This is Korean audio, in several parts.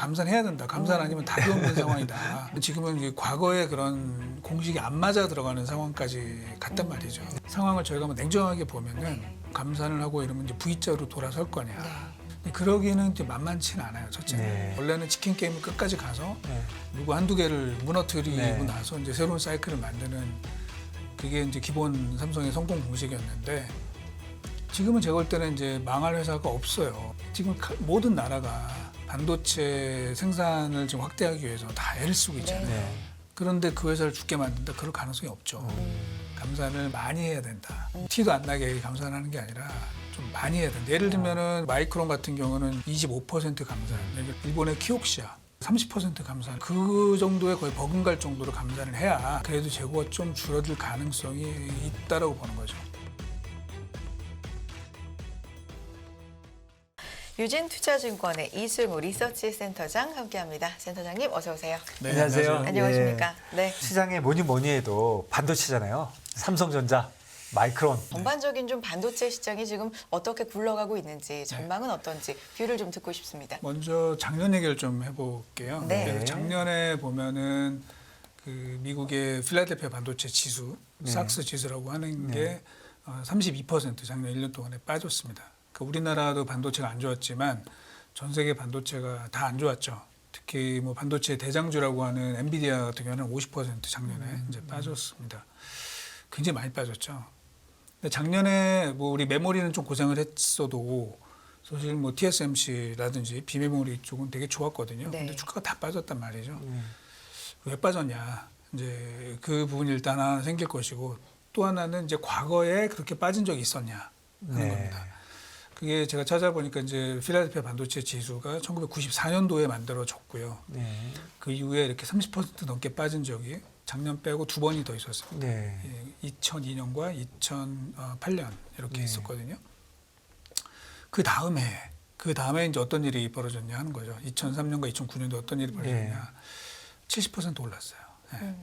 감사는 해야 된다. 감사는 아니면 답이 없는 상황이다. 지금은 이제 과거의 그런 공식이 안 맞아 들어가는 상황까지 갔단 말이죠. 상황을 저희가 한번 냉정하게 보면은 감사를 하고 이러면 이제 V자로 돌아설 거냐. 그러기는 이제 만만치는 않아요. 첫째는. 네. 원래는 치킨 게임을 끝까지 가서 네. 누구 한두 개를 무너뜨리고 네. 나서 이제 새로운 사이클을 만드는 그게 이제 기본 삼성의 성공 공식이었는데 지금은 제가 볼 때는 이제 망할 회사가 없어요. 지금 모든 나라가 반도체 생산을 지금 확대하기 위해서 다 애를 쓰고 있잖아요. 네. 그런데 그 회사를 죽게 만든다? 그럴 가능성이 없죠. 감산을 많이 해야 된다. 티도 안 나게 감산하는 게 아니라 좀 많이 해야 된다. 예를 들면은 마이크론 같은 경우는 25% 감산, 일본의 키옥시아 30% 감산, 그 정도에 거의 버금갈 정도로 감산을 해야 그래도 재고가 좀 줄어들 가능성이 있다라고 보는 거죠. 유진투자증권의 이승우 리서치 센터장 함께합니다. 센터장님 어서 오세요. 네, 안녕하세요. 안녕하십니까? 네. 시장에 뭐니 해도 반도체잖아요. 삼성전자, 마이크론. 전반적인 좀 반도체 시장이 지금 어떻게 굴러가고 있는지 전망은 어떤지 뷰를 좀 듣고 싶습니다. 먼저 작년 얘기를 좀 해볼게요. 네. 작년에 보면은 그 미국의 필라델피아 반도체 지수, 네. 삭스 지수라고 하는 네. 게 32% 작년 1년 동안에 빠졌습니다. 그러니까 우리나라도 반도체가 안 좋았지만 전 세계 반도체가 다 안 좋았죠. 특히 뭐 반도체 대장주라고 하는 엔비디아 같은 경우는 50% 작년에 이제 빠졌습니다. 굉장히 많이 빠졌죠. 근데 작년에 뭐 우리 메모리는 좀 고생을 했어도 사실 뭐 TSMC라든지 비메모리 쪽은 되게 좋았거든요. 네. 근데 주가가 다 빠졌단 말이죠. 왜 빠졌냐? 이제 그 부분이 일단 하나 생길 것이고 또 하나는 이제 과거에 그렇게 빠진 적이 있었냐 하는 겁니다. 그게 제가 찾아보니까 이제 필라델피아 반도체 지수가 1994년도에 만들어졌고요. 네. 그 이후에 이렇게 30% 넘게 빠진 적이 작년 빼고 두 번이 더 있었습니다. 네. 2002년과 2008년 이렇게 네. 있었거든요. 그 다음에 이제 어떤 일이 벌어졌냐 하는 거죠. 2003년과 2009년도 어떤 일이 벌어졌냐. 70% 올랐어요. 네.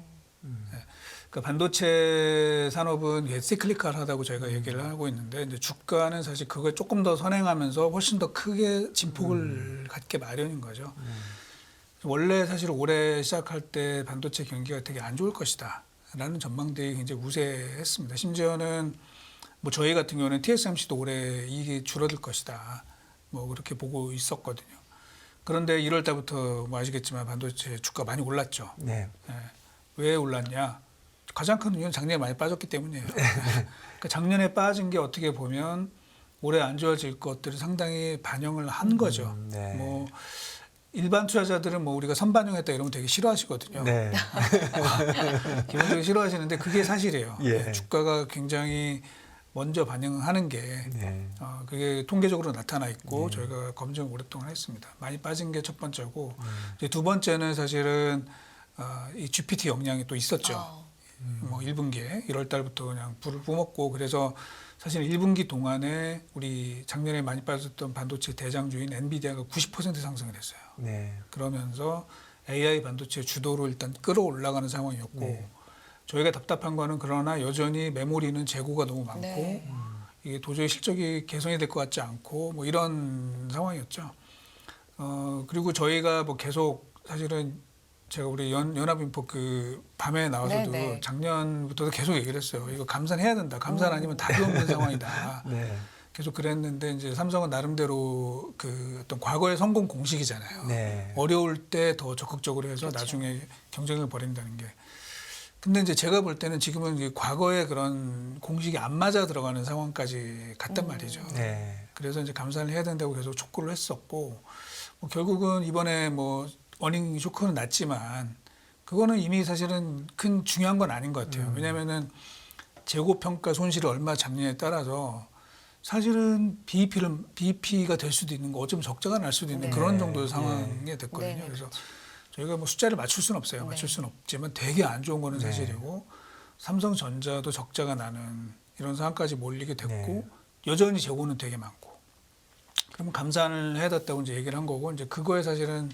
그러니까 반도체 산업은 시클리컬하다고 저희가 얘기를 하고 있는데 이제 주가는 사실 그걸 조금 더 선행하면서 훨씬 더 크게 진폭을 갖게 마련인 거죠. 원래 사실 올해 시작할 때 반도체 경기가 되게 안 좋을 것이다 라는 전망들이 굉장히 우세했습니다. 심지어는 뭐 저희 같은 경우는 TSMC도 올해 이익이 줄어들 것이다 뭐 그렇게 보고 있었거든요. 그런데 1월 달부터 뭐 아시겠지만 반도체 주가 많이 올랐죠. 네. 네. 왜 올랐냐? 가장 큰 이유는 작년에 많이 빠졌기 때문이에요. 그러니까 작년에 빠진 게 어떻게 보면 올해 안 좋아질 것들을 상당히 반영을 한 거죠. 네. 뭐 일반 투자자들은 뭐 우리가 선반영했다 이러면 되게 싫어하시거든요. 네. 기본적으로 싫어하시는데 그게 사실이에요. 예. 주가가 굉장히 먼저 반영하는 게 네. 그게 통계적으로 나타나 있고 저희가 검증을 오랫동안 했습니다. 많이 빠진 게 첫 번째고 이제 두 번째는 사실은 이 GPT 영향이 또 있었죠. 뭐 1분기에 1월 달부터 그냥 불을 뿜었고 그래서 사실 1분기 동안에 우리 작년에 많이 빠졌던 반도체 대장주인 엔비디아가 90% 상승을 했어요. 네. 그러면서 AI 반도체 주도로 일단 끌어올라가는 상황이었고 네. 저희가 답답한 거는 그러나 여전히 메모리는 재고가 너무 많고 네. 이게 도저히 실적이 개선이 될 것 같지 않고 뭐 이런 상황이었죠. 그리고 저희가 뭐 계속 사실은 제가 우리 연합인포 그 밤에 나와서도 네네. 작년부터도 계속 얘기를 했어요. 이거 감산해야 된다. 감산 아니면 답이 없는 상황이다. 네. 계속 그랬는데 이제 삼성은 나름대로 그 어떤 과거의 성공 공식이잖아요. 네. 어려울 때 더 적극적으로 해서 그렇죠. 나중에 경쟁을 벌인다는 게. 근데 이제 제가 볼 때는 지금은 이제 과거의 그런 공식이 안 맞아 들어가는 상황까지 갔단 말이죠. 네. 그래서 이제 감산을 해야 된다고 계속 촉구를 했었고 뭐 결국은 이번에 뭐 어닝 쇼크는 났지만 그거는 이미 사실은 큰 중요한 건 아닌 것 같아요. 왜냐하면은 재고 평가 손실을 얼마 잡느냐에 따라서 사실은 BEP가 될 수도 있는 거, 어쩌면 적자가 날 수도 있는 네. 그런 정도의 상황이 됐거든요. 네. 그래서 저희가 뭐 숫자를 맞출 수는 없어요. 맞출 수는 없지만 되게 안 좋은 거는 사실이고 삼성전자도 적자가 나는 이런 상황까지 몰리게 됐고 여전히 재고는 되게 많고 그러면 감산을 해야 됐다고 이제 얘기를 한 거고 이제 그거에 사실은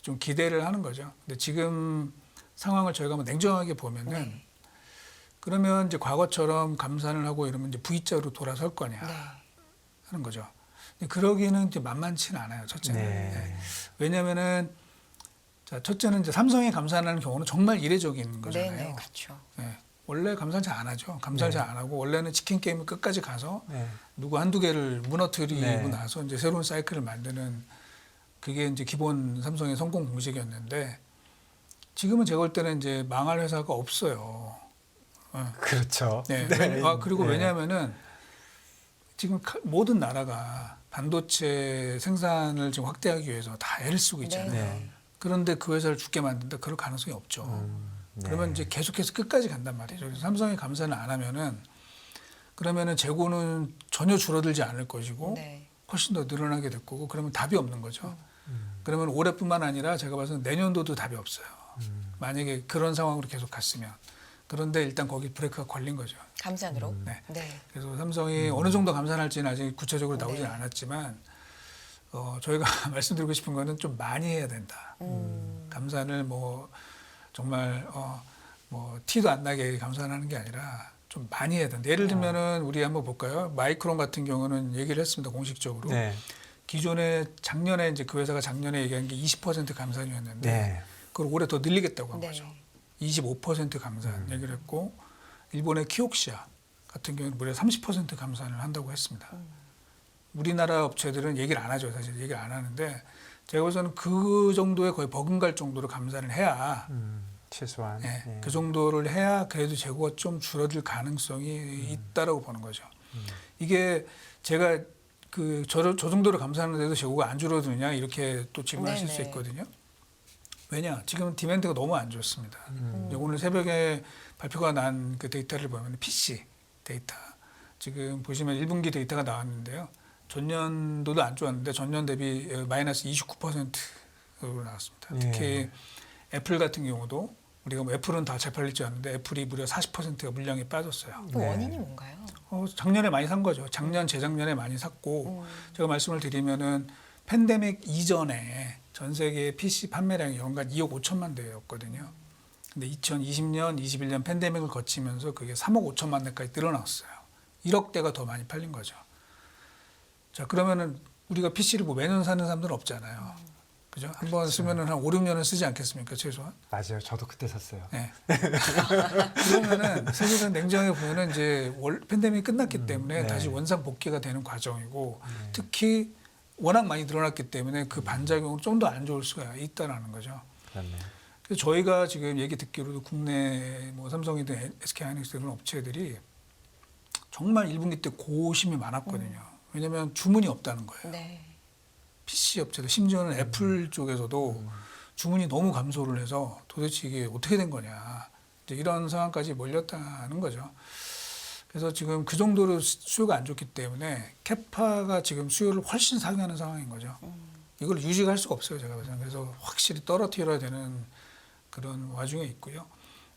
좀 기대를 하는 거죠. 근데 지금 상황을 저희가 한번 냉정하게 보면은 그러면 이제 과거처럼 감산을 하고 이러면 이제 V자로 돌아설 거냐 하는 거죠. 근데 그러기는 이제 만만치는 않아요. 첫째는. 네. 왜냐하면은 자, 첫째는 이제 삼성에 감사하는 경우는 정말 이례적인 거잖아요. 네네, 그렇죠. 예. 원래 감사를 잘 안 하죠. 감사를 네. 잘 안 하고 원래는 치킨 게임을 끝까지 가서 네. 누구 한두 개를 무너뜨리고 네. 나서 이제 새로운 사이클을 만드는 그게 이제 기본 삼성의 성공 공식이었는데 지금은 제가 볼 때는 이제 망할 회사가 없어요. 그렇죠. 네. 네. 그리고 네. 왜냐하면은 지금 모든 나라가 반도체 생산을 지금 확대하기 위해서 다 애를 쓰고 있잖아요. 네. 그런데 그 회사를 죽게 만든다 그럴 가능성이 없죠. 네. 그러면 이제 계속해서 끝까지 간단 말이죠. 그래서 삼성이 감사를 안 하면은 그러면은 재고는 전혀 줄어들지 않을 것이고 네. 훨씬 더 늘어나게 될 거고 그러면 답이 없는 거죠. 그러면 올해뿐만 아니라 제가 봐서는 내년도도 답이 없어요. 만약에 그런 상황으로 계속 갔으면. 그런데 일단 거기 브레이크가 걸린 거죠. 감산으로. 네. 네. 그래서 삼성이 어느 정도 감산할지는 아직 구체적으로 나오진 네. 않았지만 저희가 말씀드리고 싶은 거는 좀 많이 해야 된다. 감산을 뭐 정말 뭐 티도 안 나게 감산하는 게 아니라 좀 많이 해야 된다. 예를 들면은 우리 한번 볼까요? 마이크론 같은 경우는 얘기를 했습니다. 공식적으로. 네. 기존에 작년에 이제 그 회사가 작년에 얘기한 게 20% 감산이었는데 네. 그걸 올해 더 늘리겠다고 한 네. 거죠. 25% 감산 얘기를 했고 일본의 키옥시아 같은 경우는 무려 30% 감산을 한다고 했습니다. 우리나라 업체들은 얘기를 안 하죠. 사실 얘기를 안 하는데 제가 봐서는 그 정도에 거의 버금갈 정도로 감산을 해야 최소한. 예, 네. 그 정도를 해야 그래도 재고가 좀 줄어들 가능성이 있다라고 보는 거죠. 이게 제가 저 정도로 감산하는데도 재고가 안 줄어드느냐 이렇게 또 질문하실 수 네네. 있거든요. 왜냐? 지금 디맨드가 너무 안 좋습니다. 이제 오늘 새벽에 발표가 난 그 데이터를 보면 PC 데이터 지금 보시면 1분기 데이터가 나왔는데요. 전년도도 안 좋았는데 전년 대비 마이너스 29%로 나왔습니다. 특히 애플 같은 경우도 우리가 뭐 애플은 다 잘 팔리지 않는데 애플이 무려 40%가 물량이 빠졌어요. 그 네. 원인이 뭔가요? 작년에 많이 산 거죠. 작년, 재작년에 많이 샀고 제가 말씀을 드리면은 팬데믹 이전에 전 세계 PC 판매량이 연간 2억 5천만 대였거든요. 근데 2020년, 21년 팬데믹을 거치면서 그게 3억 5천만 대까지 늘어났어요. 1억 대가 더 많이 팔린 거죠. 자, 그러면은 우리가 PC를 뭐 매년 사는 사람들은 없잖아요. 그죠? 한 번 쓰면은 한 5, 6년은 쓰지 않겠습니까, 최소한? 맞아요. 저도 그때 샀어요. 네. 그러면은 사실은 냉정하게 보면은 이제 팬데믹이 끝났기 때문에 네. 다시 원상 복귀가 되는 과정이고 특히 워낙 많이 늘어났기 때문에 그 반작용은 좀 더 안 좋을 수가 있다라는 거죠. 그렇네요. 그래서 저희가 지금 얘기 듣기로도 국내 뭐 삼성이든 SK하이닉스 이런 업체들이 정말 1분기 때 고심이 많았거든요. 왜냐하면 주문이 없다는 거예요. 네. PC 업체도 심지어는 애플 쪽에서도 주문이 너무 감소를 해서 도대체 이게 어떻게 된 거냐 이제 이런 상황까지 몰렸다는 거죠. 그래서 지금 그 정도로 수요가 안 좋기 때문에 캐파가 지금 수요를 훨씬 상회하는 상황인 거죠. 이걸 유지할 수가 없어요, 제가 봐서는. 그래서 확실히 떨어뜨려야 되는 그런 와중에 있고요.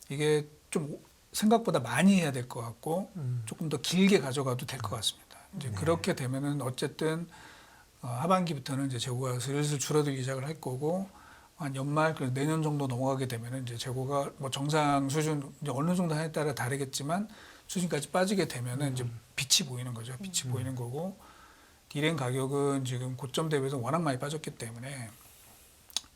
이게 좀 생각보다 많이 해야 될 것 같고 조금 더 길게 가져가도 될 것 같습니다. 이제 그렇게 되면은 어쨌든 하반기부터는 이제 재고가 슬슬 줄어들기 시작을 할 거고 한 연말 그 내년 정도 넘어가게 되면은 이제 재고가 뭐 정상 수준 이제 어느 정도 하에 따라 다르겠지만 수준까지 빠지게 되면은 이제 빛이 보이는 거죠. 빛이 보이는 거고 디램 가격은 지금 고점 대비해서 워낙 많이 빠졌기 때문에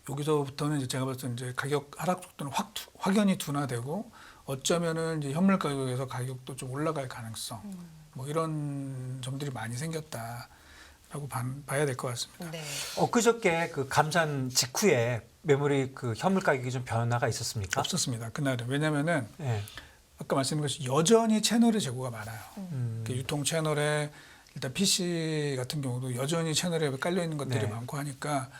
여기서부터는 이제 제가 봤을 때 이제 가격 하락 속도는 확연히 둔화되고 어쩌면은 이제 현물 가격에서 가격도 좀 올라갈 가능성 뭐 이런 점들이 많이 생겼다라고 봐야 될 것 같습니다. 네. 엊그저께 그 감산 직후에 메모리 그 현물 가격이 좀 변화가 있었습니까? 없었습니다. 그날은. 왜냐면은 네. 아까 말씀드린 것이 여전히 채널에 재고가 많아요. 그 유통 채널에 일단 PC 같은 경우도 여전히 채널에 깔려 있는 것들이 네. 많고 하니까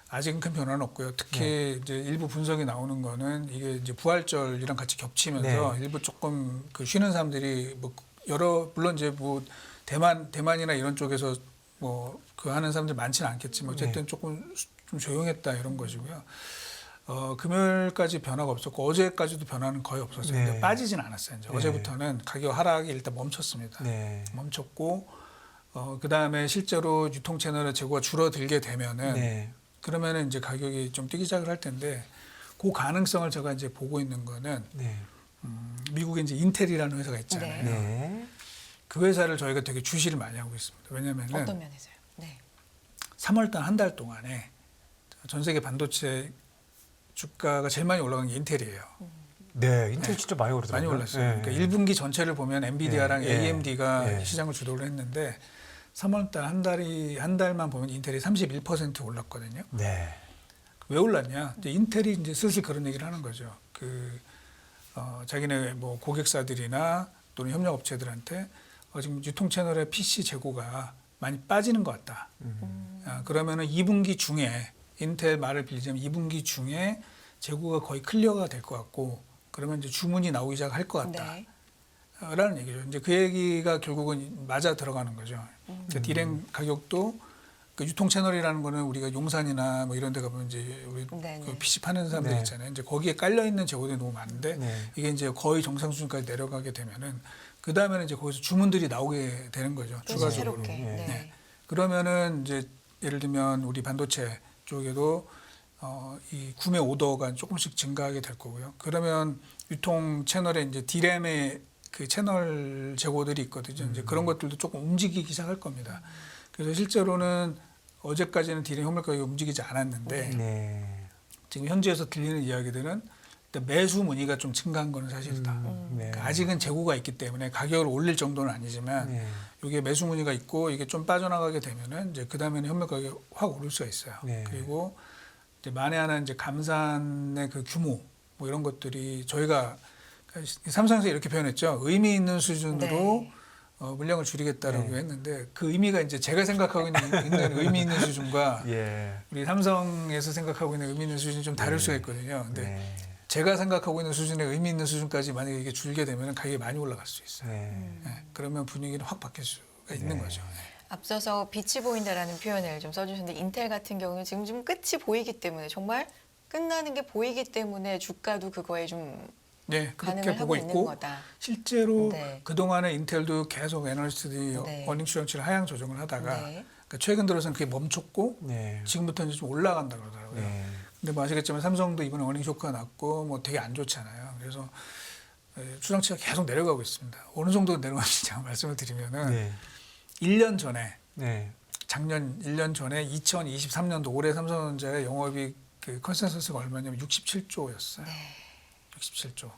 아직은 큰 변화는 없고요. 특히 이제 일부 분석이 나오는 거는 이게 이제 부활절이랑 같이 겹치면서 일부 조금 그 쉬는 사람들이 뭐 물론 이제 뭐 대만이나 이런 쪽에서 뭐 그 하는 사람들 많지는 않겠지만 어쨌든 조금 좀 조용했다 이런 것이고요. 금요일까지 변화가 없었고 어제까지도 변화는 거의 없었어요. 네. 근데 빠지진 않았어요. 이제 네. 어제부터는 가격 하락이 일단 멈췄습니다. 네. 멈췄고 그 다음에 실제로 유통 채널의 재고가 줄어들게 되면은 네. 그러면은 이제 가격이 좀 뛰기 시작을 할 텐데 그 가능성을 제가 이제 보고 있는 거는 네. 미국에 이제 인텔이라는 회사가 있잖아요. 네. 그 회사를 저희가 되게 주시를 많이 하고 있습니다. 왜냐면은 어떤 면에서요? 네. 3월 달 한 달 동안에 전 세계 반도체 주가가 제일 많이 올라간 게 인텔이에요. 네, 인텔 네. 진짜 많이 오르더라고요. 많이 올랐어요. 네. 그러니까 1분기 전체를 보면 엔비디아랑 네. AMD가 네. 시장을 주도를 했는데 3월 달 한 달만 보면 인텔이 31% 올랐거든요. 네. 왜 올랐냐? 이제 인텔이 이제 슬슬 그런 얘기를 하는 거죠. 자기네 뭐 고객사들이나 또는 협력업체들한테 지금 유통 채널의 PC 재고가 많이 빠지는 것 같다. 그러면은 2분기 중에 인텔 말을 빌리자면 2분기 중에 재고가 거의 클리어가 될 것 같고 그러면 이제 주문이 나오기 시작할 것 같다. 네. 라는 얘기죠. 이제 그 얘기가 결국은 맞아 들어가는 거죠. 그러니까 디램 가격도 그 유통 채널이라는 거는 우리가 용산이나 뭐 이런 데 가보면 이제 우리 네네. 그 PC 파는 사람들 네. 있잖아요. 이제 거기에 깔려 있는 재고들이 너무 많은데 네. 이게 이제 거의 정상 수준까지 내려가게 되면은 그 다음에는 이제 거기서 주문들이 나오게 되는 거죠. 또 추가적으로. 새롭게. 네. 네. 그러면은 이제 예를 들면 우리 반도체 쪽에도 이 구매 오더가 조금씩 증가하게 될 거고요. 그러면 유통 채널에 이제 디램의 그 채널 재고들이 있거든요. 이제 그런 것들도 조금 움직이기 시작할 겁니다. 그래서 실제로는 어제까지는 디램 현물 가격이 움직이지 않았는데 네. 지금 현지에서 들리는 이야기들은 일단 매수 문의가 좀 증가한 거는 사실이다. 네. 그러니까 아직은 재고가 있기 때문에 가격을 올릴 정도는 아니지만 네. 이게 매수 문의가 있고 이게 좀 빠져나가게 되면은 이제 그 다음에는 현물 가격이 확 오를 수가 있어요. 네. 그리고 이제 만에 하나 이제 감산의 그 규모 뭐 이런 것들이 저희가 삼성에서 이렇게 표현했죠. 의미 있는 수준으로 네. 물량을 줄이겠다라고 네. 했는데 그 의미가 이제 제가 생각하고 있는 의미 있는 수준과 예. 우리 삼성에서 생각하고 있는 의미 있는 수준이 좀 다를 수가 있거든요. 근데 네. 제가 생각하고 있는 수준의 의미 있는 수준까지 만약에 이게 줄게 되면 가격이 많이 올라갈 수 있어요. 네. 네, 그러면 분위기는 확 바뀔 수가 있는 네. 거죠. 앞서서 빛이 보인다라는 표현을 좀 써주셨는데 인텔 같은 경우는 지금 좀 끝이 보이기 때문에 정말 끝나는 게 보이기 때문에 주가도 그거에 좀 네, 그렇게 반응을 하고 보고 있는 있고 거다. 실제로 네. 그동안에 인텔도 계속 애널리스트들이 네. 어닝 추정치를 하향 조정을 하다가 네. 그러니까 최근 들어서는 그게 멈췄고 네. 지금부터는 좀 올라간다고 그러더라고요. 네. 근데 뭐 아시겠지만 삼성도 이번에 어닝 쇼크가 났고 뭐 되게 안 좋잖아요. 그래서 추정치가 계속 내려가고 있습니다. 어느 정도 내려가는지 제가 말씀을 드리면은 네. 1년 전에 네. 작년 1년 전에 2023년도 올해 삼성전자의 영업이익 그 컨센서스가 얼마냐면 67조였어요. 네. 67조.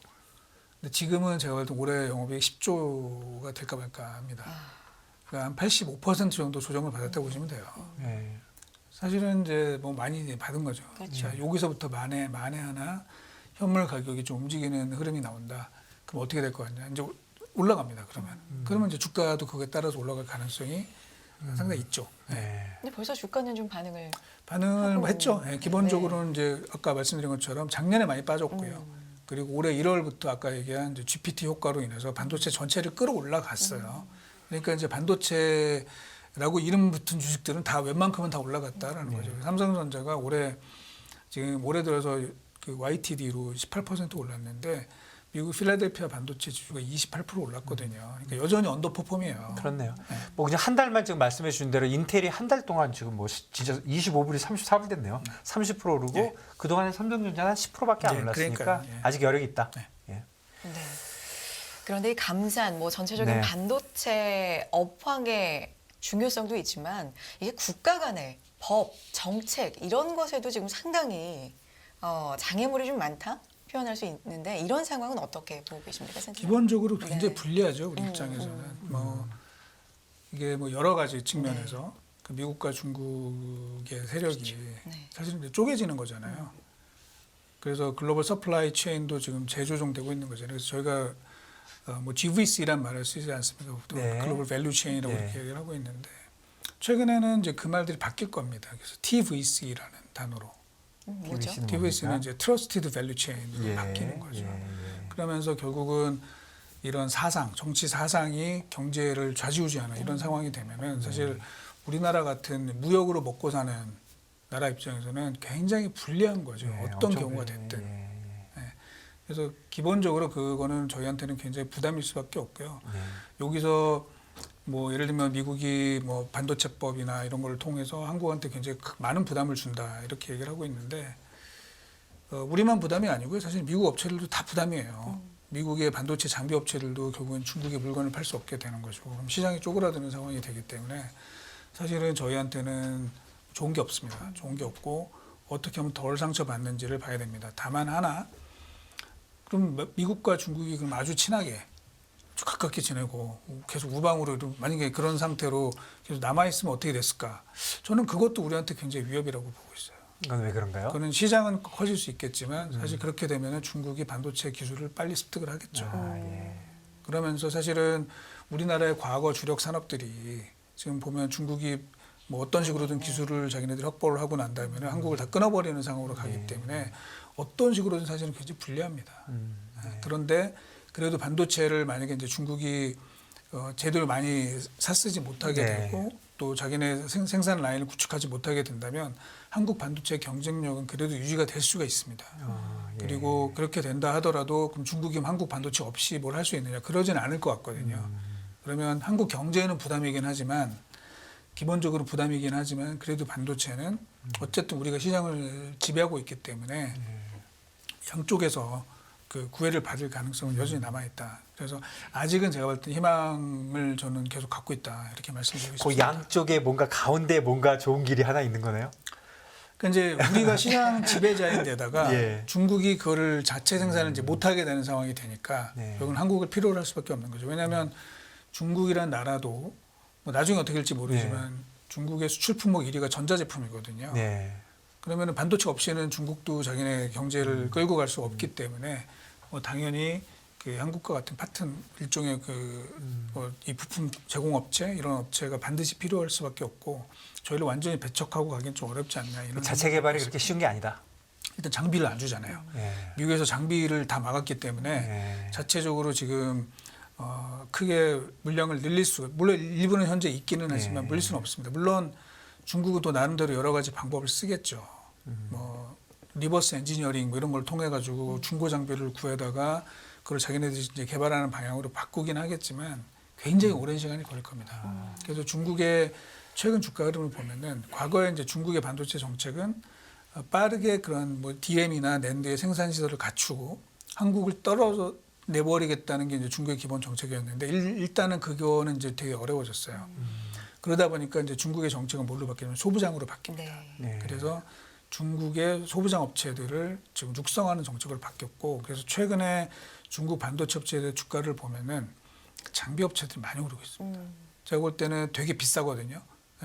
근데 지금은 제가 볼 때 올해 영업이익 10조가 될까 말까 합니다. 그러니까 한 85% 정도 조정을 받았다고 보시면 돼요. 네. 사실은 이제 뭐 많이 받은 거죠. 그렇죠. 자, 여기서부터 만에 하나 현물 가격이 좀 움직이는 흐름이 나온다. 그럼 어떻게 될 거 같냐? 이제 올라갑니다. 그러면 이제 주가도 그거에 따라서 올라갈 가능성이 상당히 있죠. 네. 네. 근데 벌써 주가는 좀 반응을 반응을 하고. 했죠. 네, 기본적으로는 이제 아까 말씀드린 것처럼 작년에 많이 빠졌고요. 그리고 올해 1월부터 아까 얘기한 이제 GPT 효과로 인해서 반도체 전체를 끌어올라갔어요. 그러니까 이제 반도체라고 이름 붙은 주식들은 다 웬만큼은 다 올라갔다라는 거죠. 삼성전자가 올해 들어서 그 YTD로 18% 올랐는데 미국 필라델피아 반도체 지수가 28% 올랐거든요. 그러니까 여전히 언더퍼폼이에요. 그렇네요. 뭐 그냥 한 달만 지금 말씀해 주신 대로 인텔이 한 달 동안 지금 뭐 진짜 25불이 34불 됐네요. 30% 오르고 네. 그동안에 삼성전자는 한 10%밖에 안 네, 올랐으니까 그러니까요. 예. 아직 여력이 있다. 네. 예. 네. 그런데 이 감산, 뭐 전체적인 네. 반도체 업황의 중요성도 있지만 이게 국가 간의 법, 정책 이런 것에도 지금 상당히 장애물이 좀 많다 표현할 수 있는데 이런 상황은 어떻게 보고 계십니까, 선생님? 기본적으로 굉장히 네. 불리하죠. 우리 입장에서는. 뭐 이게 뭐 여러 가지 측면에서 그 미국과 중국의 세력이 네. 사실은 이제 쪼개지는 거잖아요. 그래서 글로벌 서플라이 체인도 지금 재조정되고 있는 거잖아요. 그래서 저희가 뭐 GVC란 말을 쓰지 않습니까? 보통 네. 글로벌 밸류 체인이라고 네. 이렇게 얘기를 하고 있는데 최근에는 이제 그 말들이 바뀔 겁니다. 그래서 TVC라는 단어로 뭐죠? TVC 는 TVC는 뭡니까? 이제 Trusted Value Chain으로 예. 바뀌는 거죠. 예. 그러면서 결국은 이런 사상, 정치 사상이 경제를 좌지우지하는 이런 상황이 되면은 사실 우리나라 같은 무역으로 먹고 사는 나라 입장에서는 굉장히 불리한 거죠. 예, 어떤 엄청 경우가 불리해요. 됐든. 예. 그래서 기본적으로 그거는 저희한테는 굉장히 부담일 수밖에 없고요. 네. 여기서 뭐 예를 들면 미국이 뭐 반도체법이나 이런 걸 통해서 한국한테 굉장히 많은 부담을 준다 이렇게 얘기를 하고 있는데 우리만 부담이 아니고요. 사실 미국 업체들도 다 부담이에요. 미국의 반도체 장비 업체들도 결국은 중국에 물건을 팔 수 없게 되는 거죠. 그럼 시장이 쪼그라드는 상황이 되기 때문에 사실은 저희한테는 좋은 게 없습니다. 좋은 게 없고 어떻게 하면 덜 상처받는지를 봐야 됩니다. 다만 하나, 그럼 미국과 중국이 그럼 아주 친하게 아주 가깝게 지내고 계속 우방으로 만약에 그런 상태로 계속 남아 있으면 어떻게 됐을까? 저는 그것도 우리한테 굉장히 위협이라고 보고 있어요. 이건 왜 그런가요? 그거는 시장은 커질 수 있겠지만 사실 그렇게 되면 중국이 반도체 기술을 빨리 습득을 하겠죠. 아, 예. 그러면서 사실은 우리나라의 과거 주력 산업들이 지금 보면 중국이 뭐 어떤 식으로든 기술을 자기네들이 확보를 하고 난 다음에 한국을 다 끊어버리는 상황으로 가기 때문에 어떤 식으로든 사실은 굉장히 불리합니다. 그런데 그래도 반도체를 만약에 이제 중국이 제대로 많이 샀쓰지 못하게 네. 되고 또 자기네 생산 라인을 구축하지 못하게 된다면 한국 반도체 경쟁력은 그래도 유지가 될 수가 있습니다. 아, 예. 그리고 그렇게 된다 하더라도 그럼 중국이 한국 반도체 없이 뭘 할 수 있느냐? 그러진 않을 것 같거든요. 그러면 한국 경제에는 부담이긴 하지만 기본적으로 부담이긴 하지만 그래도 반도체는 어쨌든 우리가 시장을 지배하고 있기 때문에 양쪽에서 그 구애를 받을 가능성은 여전히 남아 있다. 그래서 아직은 제가 볼 때 희망을 저는 계속 갖고 있다 이렇게 말씀드리고 그 싶습니다. 양쪽에 뭔가 가운데 뭔가 좋은 길이 하나 있는 거네요. 그러니까 이제 우리가 시장 지배자인데다가 예. 중국이 그거를 자체 생산을 이제 못하게 되는 상황이 되니까 네. 결국은 한국을 필요로 할 수밖에 없는 거죠. 왜냐하면 중국이란 나라도 뭐 나중에 어떻게 될지 모르지만 중국의 수출 품목 1위가 전자제품이거든요. 네. 그러면 반도체 없이는 중국도 자기네 경제를 끌고 갈 수 없기 때문에 뭐 당연히 그 한국과 같은 파트너 일종의 이 부품 제공업체 이런 업체가 반드시 필요할 수밖에 없고 저희를 완전히 배척하고 가기는 좀 어렵지 않냐 이런 자체 생각이 개발이 있습니다. 그렇게 쉬운 게 아니다. 일단 장비를 안 주잖아요. 예. 미국에서 장비를 다 막았기 때문에 예. 자체적으로 지금 크게 물량을 늘릴 수 물론 일부는 현재 있기는 하지만 네. 늘릴 수는 없습니다. 물론 중국은 또 나름대로 여러 가지 방법을 쓰겠죠. 뭐 리버스 엔지니어링 뭐 이런 걸 통해 가지고 중고 장비를 구해다가 그걸 자기네들이 이제 개발하는 방향으로 바꾸긴 하겠지만 굉장히 오랜 시간이 걸릴 겁니다. 그래서 중국의 최근 주가 흐름을 보면은 과거에 이제 중국의 반도체 정책은 빠르게 그런 뭐 DRAM이나 낸드의 생산 시설을 갖추고 한국을 떨어져 내버리겠다는 게 이제 중국의 기본 정책이었는데 일단은 그거는 이제 되게 어려워졌어요. 그러다 보니까 이제 중국의 정책은 뭘로 바뀌냐면 소부장으로 바뀝니다. 네. 네. 그래서 중국의 소부장 업체들을 지금 육성하는 정책으로 바뀌었고 그래서 최근에 중국 반도체 업체들의 주가를 보면은 장비 업체들이 많이 오르고 있습니다. 제가 볼 때는 되게 비싸거든요.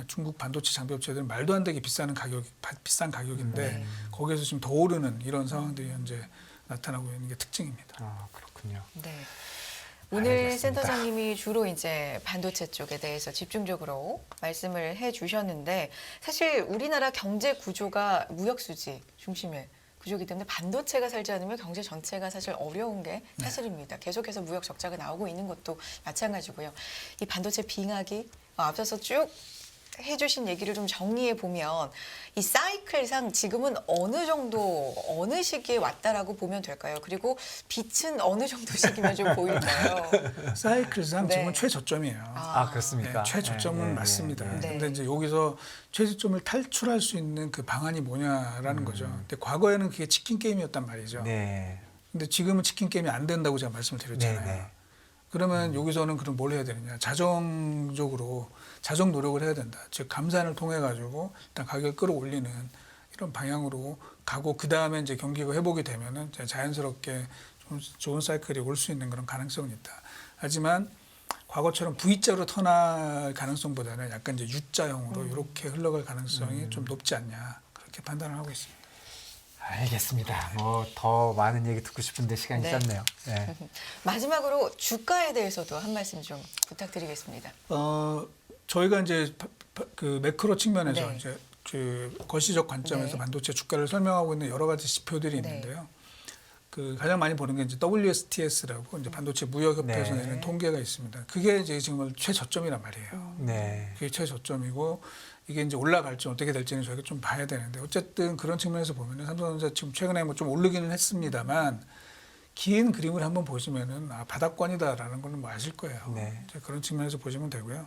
중국 반도체 장비 업체들은 말도 안 되게 비싼 가격인데 거기에서 지금 더 오르는 이런 상황들이 현재 나타나고 있는 게 특징입니다. 아, 그렇군요. 네. 오늘 알겠습니다. 센터장님이 주로 이제 반도체 쪽에 대해서 집중적으로 말씀을 해주셨는데 사실 우리나라 경제 구조가 무역 수지 중심의 구조이기 때문에 반도체가 살지 않으면 경제 전체가 사실 어려운 게 사실입니다. 계속해서 무역 적자가 나오고 있는 것도 마찬가지고요. 이 반도체 빙하기 앞서서 쭉 해주신 얘기를 좀 정리해 보면 이 사이클상 지금은 어느 정도 어느 시기에 왔다라고 보면 될까요? 그리고 빛은 어느 정도 시기면 좀 보일까요? 사이클상 네. 지금은 최저점이에요. 아, 그렇습니까? 네, 최저점은 맞습니다. 네. 근데 이제 여기서 최저점을 탈출할 수 있는 그 방안이 뭐냐라는 거죠. 근데 과거에는 그게 치킨 게임이었단 말이죠. 네. 근데 지금은 치킨 게임이 안 된다고 제가 말씀을 드렸잖아요. 네, 네. 그러면 여기서는 그럼 뭘 해야 되느냐? 자정 노력을 해야 된다. 즉 감산을 통해 가지고 일단 가격을 끌어올리는 이런 방향으로 가고 그 다음에 이제 경기가 회복이 되면은 자연스럽게 좀 좋은 사이클이 올 수 있는 그런 가능성은 있다. 하지만 과거처럼 V자로 턴할 가능성보다는 약간 이제 U자형으로 이렇게 흘러갈 가능성이 좀 높지 않냐 그렇게 판단을 하고 있습니다. 알겠습니다. 뭐 더 많은 얘기 듣고 싶은데 시간이 네. 짧네요. 네. 마지막으로 주가에 대해서도 한 말씀 좀 부탁드리겠습니다. 저희가 이제 그 매크로 측면에서 네. 이제 그 거시적 관점에서 네. 반도체 주가를 설명하고 있는 여러 가지 지표들이 네. 있는데요. 그 가장 많이 보는 게 이제 WSTS라고 이제 반도체 무역협회에서 네. 내는 통계가 있습니다. 그게 이제 지금 최저점이란 말이에요. 네. 그게 최저점이고 이게 이제 올라갈지 어떻게 될지는 저희가 좀 봐야 되는데 어쨌든 그런 측면에서 보면은 삼성전자 지금 최근에 뭐 좀 오르기는 했습니다만 긴 그림을 한번 보시면은 바닥권이다라는 거는 뭐 아실 거예요. 네. 이제 그런 측면에서 보시면 되고요.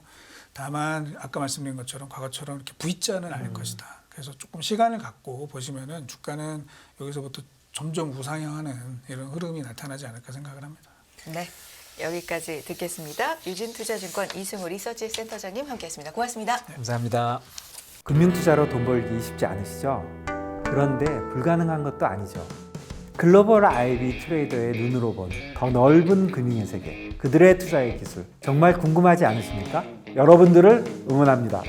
다만 아까 말씀드린 것처럼 과거처럼 이렇게 V자는 아닐 것이다. 그래서 조금 시간을 갖고 보시면은 주가는 여기서부터 점점 우상향하는 이런 흐름이 나타나지 않을까 생각을 합니다. 네. 여기까지 듣겠습니다. 유진투자증권 이승우 리서치 센터장님 함께했습니다. 고맙습니다. 감사합니다. 금융투자로 돈 벌기 쉽지 않으시죠? 그런데 불가능한 것도 아니죠. 글로벌 IB 트레이더의 눈으로 본 더 넓은 금융의 세계, 그들의 투자의 기술 정말 궁금하지 않으십니까? 여러분들을 응원합니다.